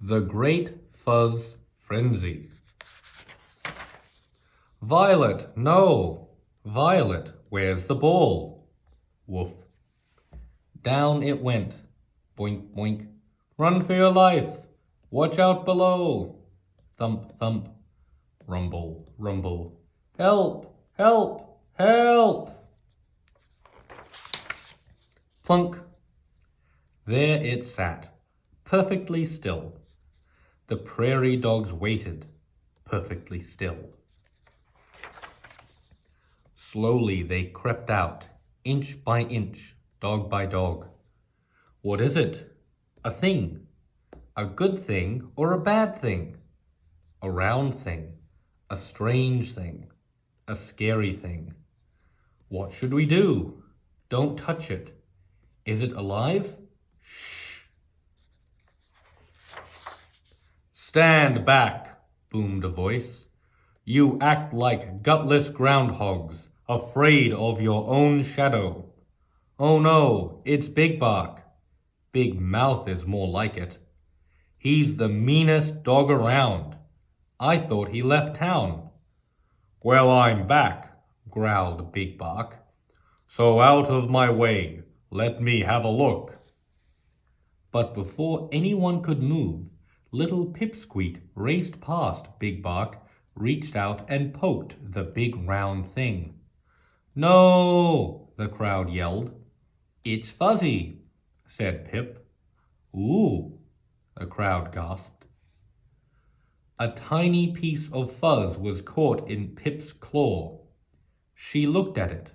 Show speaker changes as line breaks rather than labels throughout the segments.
The Great Fuzz Frenzy. Violet, no! Violet, where's the ball? Woof. Down it went. Boink, boink. Run for your life. Watch out below. Thump, thump. Rumble, rumble. Help, help, help! Plunk. There it sat, perfectly still. The prairie dogs waited, perfectly still. Slowly they crept out, inch by inch, dog by dog. What is it? A thing. A good thing or a bad thing? A round thing. A strange thing. A scary thing. What should we do? Don't touch it. Is it alive? Shh. Stand back, boomed a voice. You act like gutless groundhogs, afraid of your own shadow. Oh no, it's Big Bark. Big Mouth is more like it. He's the meanest dog around. I thought he left town. Well, I'm back, growled Big Bark. So out of my way, let me have a look. But before anyone could move, little Pipsqueak raced past Big Bark, reached out and poked the big round thing. No, the crowd yelled. It's Fuzzy, said Pip. Ooh, the crowd gasped. A tiny piece of fuzz was caught in Pip's claw. She looked at it,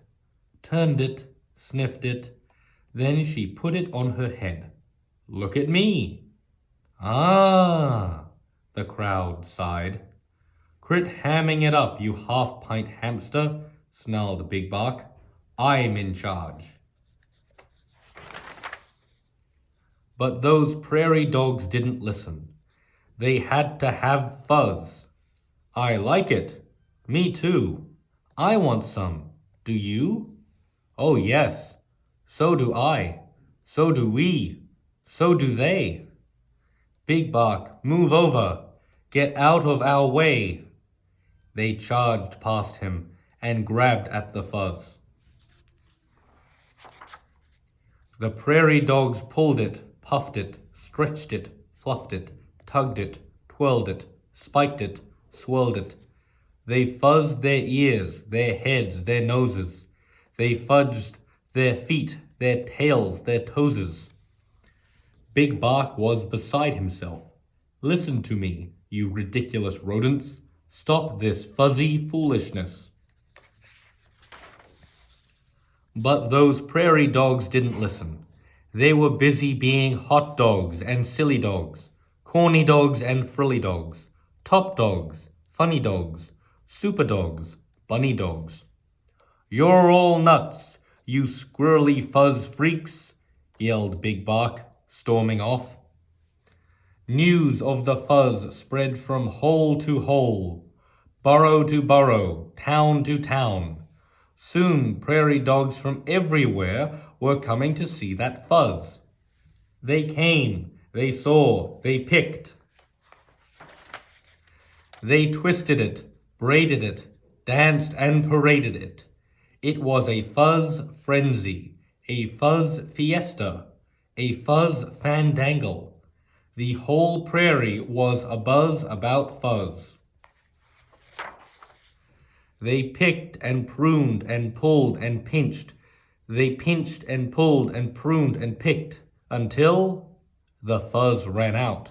turned it, sniffed it, then she put it on her head. Look at me. Ah, the crowd sighed. Quit hamming it up, you half-pint hamster, snarled Big Bark. I'm in charge. But those prairie dogs didn't listen. They had to have fuzz. I like it. Me too. I want some. Do you? Oh yes. So do I. So do we. So do they. Big Bark, move over. Get out of our way. They charged past him and grabbed at the fuzz. The prairie dogs pulled it, puffed it, stretched it, fluffed it, tugged it, twirled it, spiked it, swirled it. They fuzzed their ears, their heads, their noses. They fudged their feet, their tails, their toeses. Big Bark was beside himself. Listen to me, you ridiculous rodents. Stop this fuzzy foolishness. But those prairie dogs didn't listen. They were busy being hot dogs and silly dogs, corny dogs and frilly dogs, top dogs, funny dogs, super dogs, bunny dogs. You're all nuts, you squirrely fuzz freaks, yelled Big Bark, storming off. News of the fuzz spread from hole to hole, burrow to burrow, town to town. Soon prairie dogs from everywhere were coming to see that fuzz. They came, they saw, they picked. They twisted it, braided it, danced and paraded it. It was a fuzz frenzy, a fuzz fiesta, a fuzz fandangle. The whole prairie was abuzz about fuzz. They picked and pruned and pulled and pinched. They pinched and pulled and pruned and picked until the fuzz ran out.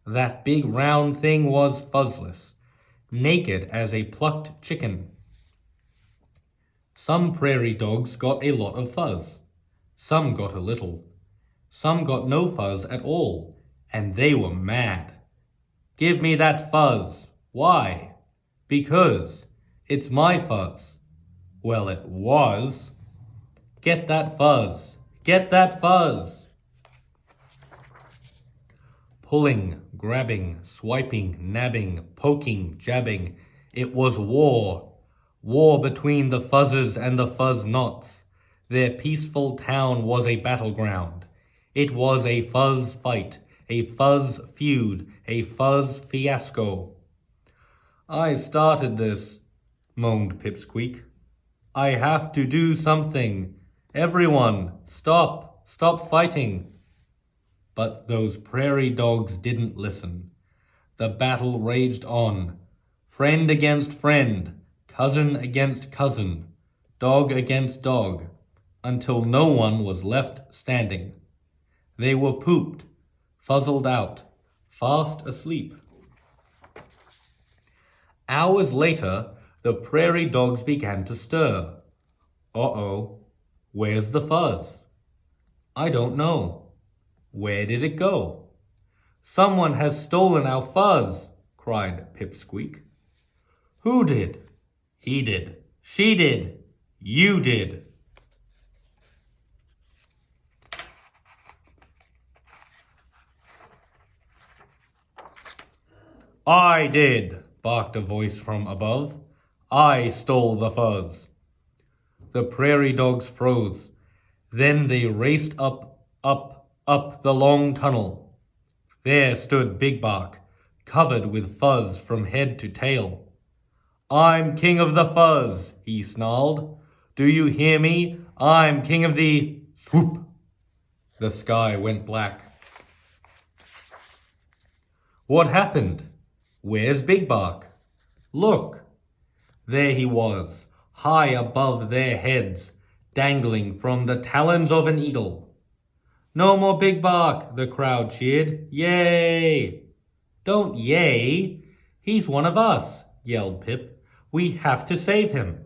That big round thing was fuzzless, naked as a plucked chicken. Some prairie dogs got a lot of fuzz. Some got a little. Some got no fuzz at all, and they were mad. Give me that fuzz. Why? Because it's my fuzz. Well, it was. Get that fuzz. Get that fuzz. Pulling, grabbing, swiping, nabbing, poking, jabbing. It was war. War between the fuzzes and the fuzz knots. Their peaceful town was a battleground. It was a fuzz fight, a fuzz feud, a fuzz fiasco. I started this, moaned Pipsqueak. I have to do something. Everyone, stop fighting. But those prairie dogs didn't listen. The battle raged on. Friend against friend, cousin against cousin, dog against dog, until no one was left standing. They were pooped, fuzzled out, fast asleep. Hours later, the prairie dogs began to stir. Uh-oh, where's the fuzz? I don't know. Where did it go? Someone has stolen our fuzz, cried Pipsqueak. Who did? He did. She did. You did. I did, barked a voice from above. I stole the fuzz. The prairie dogs froze. Then they raced up the long tunnel. There stood Big Bark, covered with fuzz from head to tail. I'm king of the fuzz, he snarled. Do you hear me? I'm king of the... Swoop! The sky went black. What happened? Where's Big Bark? Look! There he was, high above their heads, dangling from the talons of an eagle. No more Big Bark, the crowd cheered. Yay! Don't yay! He's one of us, yelled Pip. We have to save him.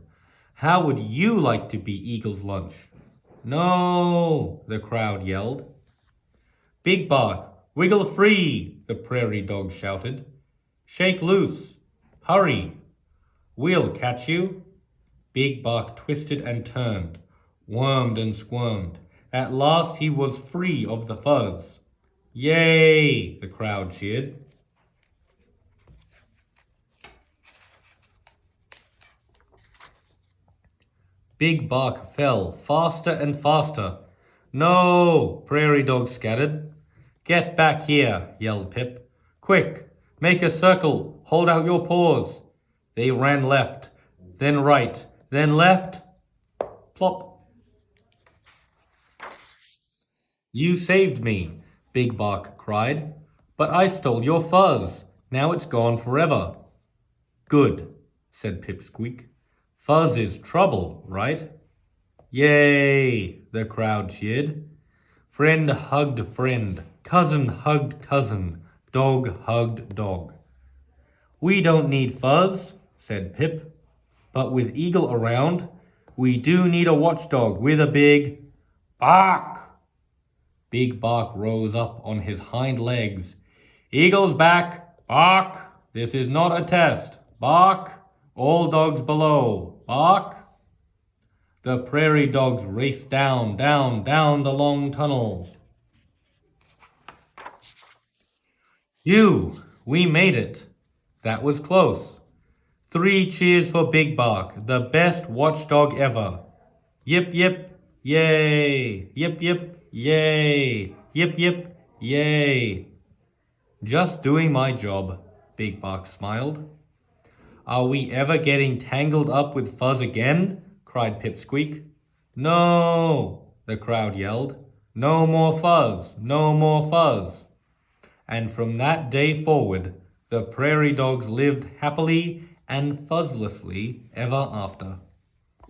How would you like to be Eagle's lunch? No, the crowd yelled. Big Bark, wiggle free, the prairie dog shouted. Shake loose. Hurry. We'll catch you. Big Bark twisted and turned, wormed and squirmed. At last he was free of the fuzz. Yay! The crowd cheered. Big Bark fell faster and faster. No! Prairie dog scattered. Get back here, yelled Pip. Quick! Make a circle. Hold out your paws. They ran left, then right, then left. Plop. You saved me, Big Bark cried. But I stole your fuzz. Now it's gone forever. Good, said Pipsqueak. Fuzz is trouble, right? Yay, the crowd cheered. Friend hugged friend, cousin hugged cousin, dog hugged dog. We don't need fuzz, said Pip, but with Eagle around, we do need a watchdog with a big bark. Big Bark rose up on his hind legs. Eagle's back, bark. This is not a test, bark. All dogs below, bark. The prairie dogs raced down the long tunnel. We made it. That was close. 3 cheers for Big Bark, the best watchdog ever. Yip, yip, yay. Yip, yip, yay. Yip, yip, yay. Just doing my job, Big Bark smiled. Are we ever getting tangled up with Fuzz again? Cried Pipsqueak. No, the crowd yelled. No more fuzz, no more fuzz. And from that day forward, the prairie dogs lived happily and fuzzlessly ever after.